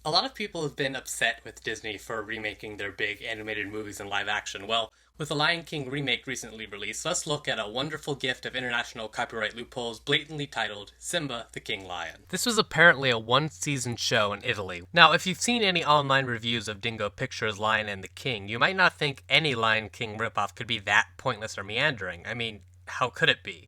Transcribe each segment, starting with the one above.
A lot of people have been upset with Disney for remaking their big animated movies in live action. Well, with the Lion King remake recently released, let's look at a wonderful gift of international copyright loopholes blatantly titled Simba the King Lion. This was apparently a one-season show in Italy. Now, if you've seen any online reviews of Dingo Pictures' Lion and the King, you might not think any Lion King ripoff could be that pointless or meandering. I mean, how could it be?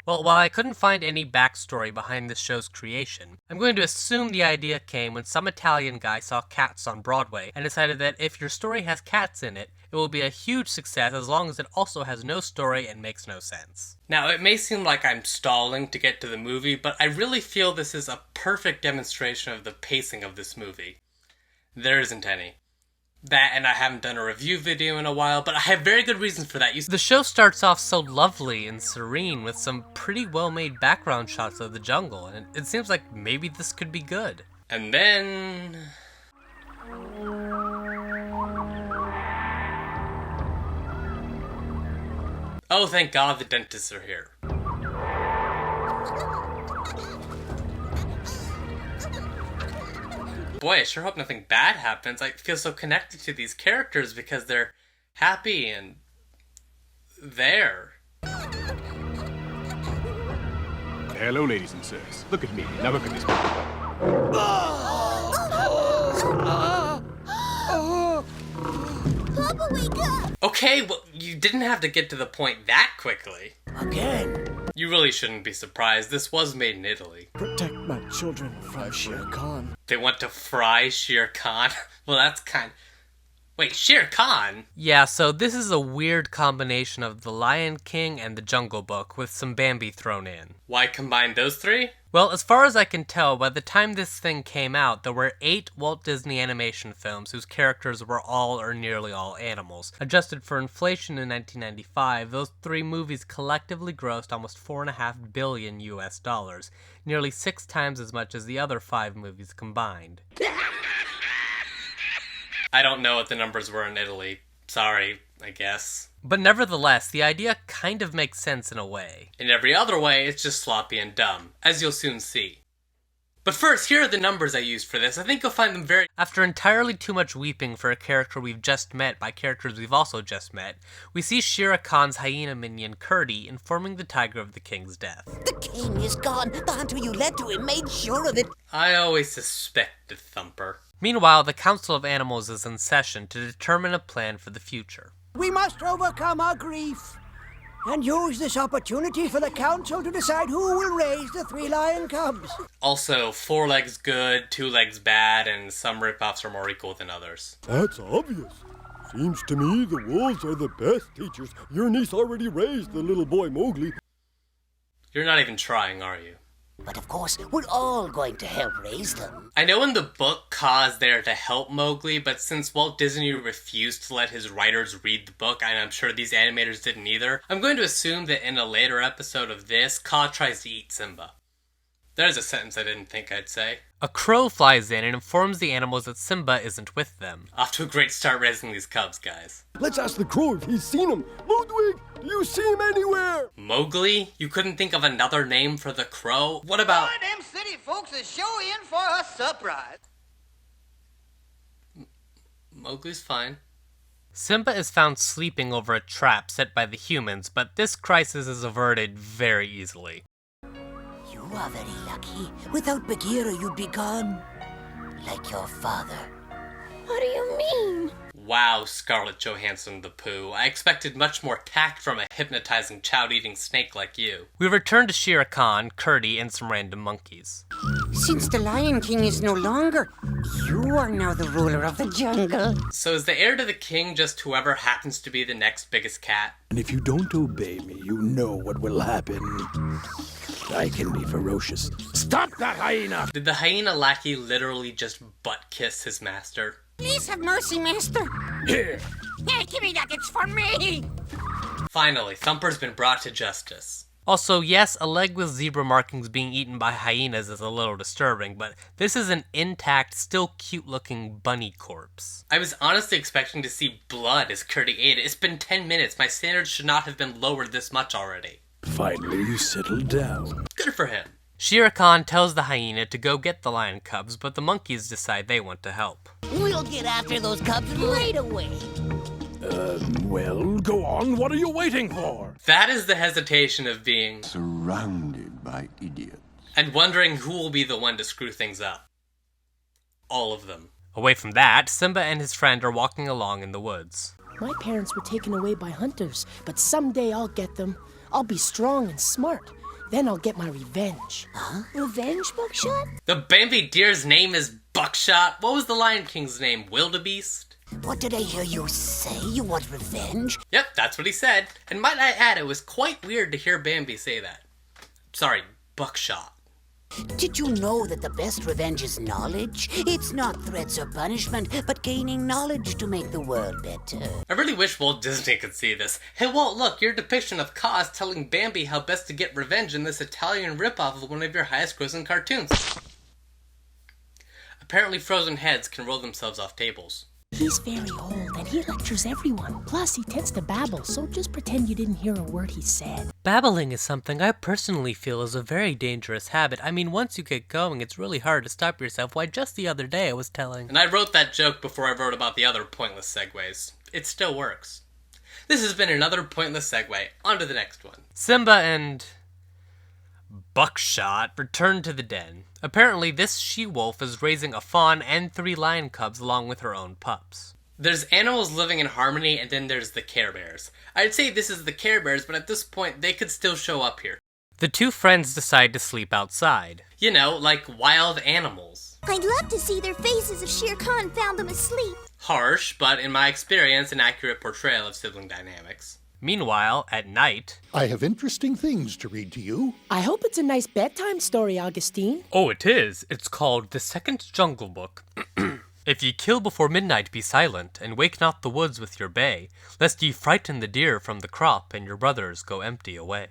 Well, while I couldn't find any backstory behind this show's creation, I'm going to assume the idea came when some Italian guy saw Cats on Broadway and decided that if your story has cats in it, it will be a huge success as long as it also has no story and makes no sense. Now, it may seem like I'm stalling to get to the movie, but I really feel this is a perfect demonstration of the pacing of this movie. There isn't any. That, and I haven't done a review video in a while, but I have very good reasons for that. The show starts off so lovely and serene with some pretty well-made background shots of the jungle, and it seems like maybe this could be good. And then... oh, thank God the dentists are here. Boy, I sure hope nothing bad happens. I feel so connected to these characters because they're happy and... there. Hello, ladies and sirs. Look at me. Now look at this. Papa, wake up! Okay, well, you didn't have to get to the point that quickly. Again. You really shouldn't be surprised. This was made in Italy. Protect my children from Shere Khan. They want to fry Shere Khan? Well, that's kind... wait, Shere Khan? Yeah, so this is a weird combination of The Lion King and The Jungle Book with some Bambi thrown in. Why combine those three? Well, as far as I can tell, by the time this thing came out, there were 8 Walt Disney animation films whose characters were all or nearly all animals. Adjusted for inflation in 1995, those 3 movies collectively grossed almost $4.5 billion US dollars, nearly 6 times as much as the other 5 movies combined. I don't know what the numbers were in Italy. Sorry, I guess. But nevertheless, the idea kind of makes sense in a way. In every other way, it's just sloppy and dumb, as you'll soon see. But first, here are the numbers I used for this. I think you'll find them very... After entirely too much weeping for a character we've just met by characters we've also just met, we see Shere Khan's hyena minion, Kurdi, informing the tiger of the king's death. The king is gone. The hunter you led to him made sure of it. I always suspected Thumper. Meanwhile, the Council of Animals is in session to determine a plan for the future. We must overcome our grief and use this opportunity for the council to decide who will raise the 3 lion cubs. Also, 4 legs good, 2 legs bad, and some ripoffs are more equal than others. That's obvious. Seems to me the wolves are the best teachers. Your niece already raised the little boy Mowgli. You're not even trying, are you? But of course, we're all going to help raise them. I know in the book Kaa's there to help Mowgli, but since Walt Disney refused to let his writers read the book, and I'm sure these animators didn't either, I'm going to assume that in a later episode of this, Kaa tries to eat Simba. There's a sentence I didn't think I'd say. A crow flies in and informs the animals that Simba isn't with them. Off to a great start raising these cubs, guys. Let's ask the crow if he's seen him. Ludwig, do you see him anywhere? Mowgli? You couldn't think of another name for the crow? What about... All them city folks is show in for a surprise. Mowgli's fine. Simba is found sleeping over a trap set by the humans, but this crisis is averted very easily. You are very lucky. Without Bagheera, you'd be gone. Like your father. What do you mean? Wow, Scarlett Johansson the Pooh. I expected much more tact from a hypnotizing child-eating snake like you. We return to Shere Khan, Kurdi, and some random monkeys. Since the Lion King is no longer, you are now the ruler of the jungle. So is the heir to the king just whoever happens to be the next biggest cat? And if you don't obey me, you know what will happen. I can be ferocious. Stop that hyena! Did the hyena lackey literally just butt-kiss his master? Please have mercy, master. Here! Hey, give me that, it's for me! Finally, Thumper's been brought to justice. Also, yes, a leg with zebra markings being eaten by hyenas is a little disturbing, but this is an intact, still cute-looking bunny corpse. I was honestly expecting to see blood as Kurdi ate it. It's been 10 minutes. My standards should not have been lowered this much already. Finally, you settled down. Good for him. Shere Khan tells the hyena to go get the lion cubs, but the monkeys decide they want to help. We'll get after those cubs right away. Well, go on. What are you waiting for? That is the hesitation of being surrounded by idiots. And wondering who will be the one to screw things up. All of them. Away from that, Simba and his friend are walking along in the woods. My parents were taken away by hunters, but someday I'll get them. I'll be strong and smart. Then I'll get my revenge. Huh? Revenge, Buckshot? The Bambi deer's name is Buckshot. What was the Lion King's name? Wildebeest? What did I hear you say? You want revenge? Yep, that's what he said. And might I add, it was quite weird to hear Bambi say that. Sorry, Buckshot. Did you know that the best revenge is knowledge? It's not threats or punishment, but gaining knowledge to make the world better. I really wish Walt Disney could see this. Hey Walt, look, your depiction of Kaa is telling Bambi how best to get revenge in this Italian ripoff of one of your highest grossing cartoons. Apparently frozen heads can roll themselves off tables. He's very old, and he lectures everyone. Plus, he tends to babble, so just pretend you didn't hear a word he said. Babbling is something I personally feel is a very dangerous habit. I mean, once you get going, it's really hard to stop yourself. Why, just the other day I was telling... And I wrote that joke before I wrote about the other pointless segues. It still works. This has been another pointless segue. On to the next one. Simba and... Buckshot return to the den. Apparently, this she-wolf is raising a fawn and 3 lion cubs along with her own pups. There's animals living in harmony, and then there's the Care Bears. I'd say this is the Care Bears, but at this point, they could still show up here. The 2 friends decide to sleep outside. You know, like wild animals. I'd love to see their faces if Shere Khan found them asleep. Harsh, but in my experience, an accurate portrayal of sibling dynamics. Meanwhile, at night... I have interesting things to read to you. I hope it's a nice bedtime story, Augustine. Oh, it is. It's called The Second Jungle Book. If ye kill before midnight, be silent, and wake not the woods with your bay, lest ye frighten the deer from the crop, and your brothers go empty away.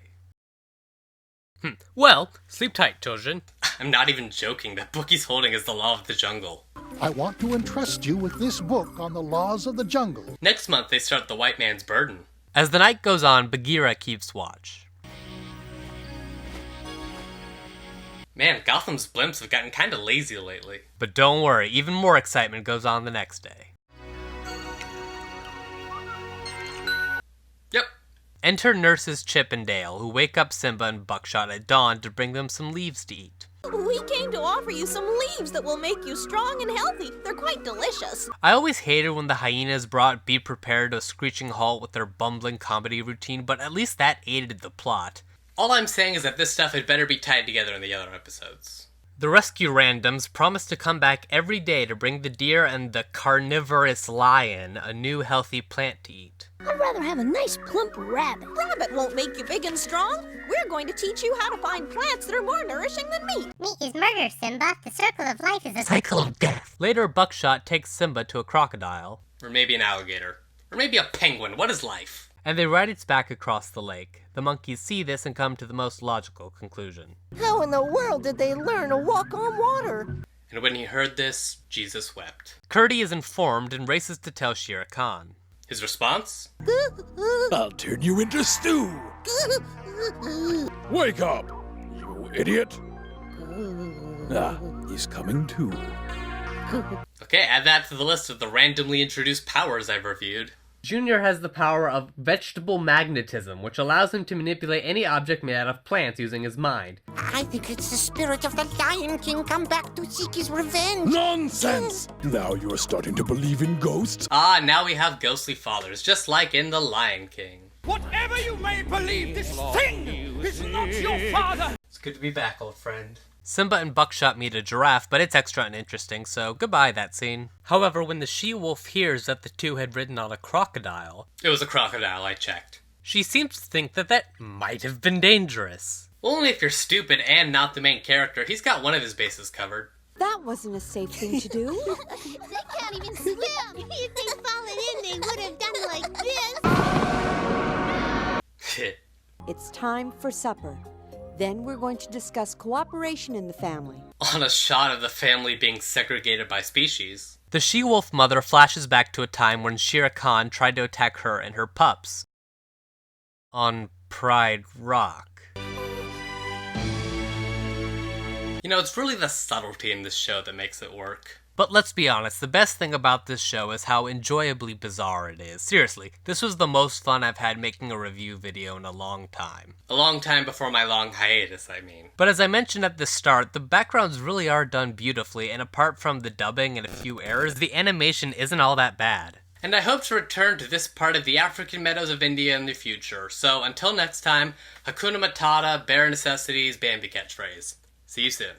Well, sleep tight, children. I'm not even joking. That book he's holding is the law of the jungle. I want to entrust you with this book on the laws of the jungle. Next month, they start The White Man's Burden. As the night goes on, Bagheera keeps watch. Man, Gotham's blimps have gotten kinda lazy lately. But don't worry, even more excitement goes on the next day. Yep. Enter nurses Chip and Dale, who wake up Simba and Buckshot at dawn to bring them some leaves to eat. We came to offer you some leaves that will make you strong and healthy. They're quite delicious. I always hated when the hyenas brought Be Prepared to a screeching halt with their bumbling comedy routine, but at least that aided the plot. All I'm saying is that this stuff had better be tied together in the other episodes. The rescue randoms promise to come back every day to bring the deer and the carnivorous lion a new healthy plant to eat. I'd rather have a nice plump rabbit. Rabbit won't make you big and strong. We're going to teach you how to find plants that are more nourishing than meat. Meat is murder, Simba. The circle of life is a cycle of death. Later, Buckshot takes Simba to a crocodile. Or maybe an alligator. Or maybe a penguin. What is life? And they ride its back across the lake. The monkeys see this and come to the most logical conclusion. How in the world did they learn to walk on water? And when he heard this, Jesus wept. Kurdy is informed and races to tell Shere Khan. His response? I'll turn you into stew. Wake up, you idiot. Ah, he's coming too. Okay, add that to the list of the randomly introduced powers I've reviewed. Junior has the power of vegetable magnetism, which allows him to manipulate any object made out of plants using his mind. I think it's the spirit of the Lion King come back to seek his revenge. Nonsense! Now you're starting to believe in ghosts? Ah, now we have ghostly fathers, just like in The Lion King. Whatever you may believe, this thing is not your father! It's good to be back, old friend. Simba and Buckshot meet a giraffe, but it's extra uninteresting, so goodbye that scene. However, when the she-wolf hears that the two had ridden on a crocodile... It was a crocodile, I checked. She seems to think that that might have been dangerous. Well, only if you're stupid and not the main character. He's got one of his bases covered. That wasn't a safe thing to do. They can't even swim. If they'd fallen in, they would have done like this. It's time for supper. Then we're going to discuss cooperation in the family. On a shot of the family being segregated by species. The she-wolf mother flashes back to a time when Shere Khan tried to attack her and her pups. On Pride Rock. You know, it's really the subtlety in this show that makes it work. But let's be honest, the best thing about this show is how enjoyably bizarre it is. Seriously, this was the most fun I've had making a review video in a long time. A long time before my long hiatus, I mean. But as I mentioned at the start, the backgrounds really are done beautifully, and apart from the dubbing and a few errors, the animation isn't all that bad. And I hope to return to this part of the African meadows of India in the future. So until next time, Hakuna Matata, bare necessities, Bambi catchphrase. See you soon.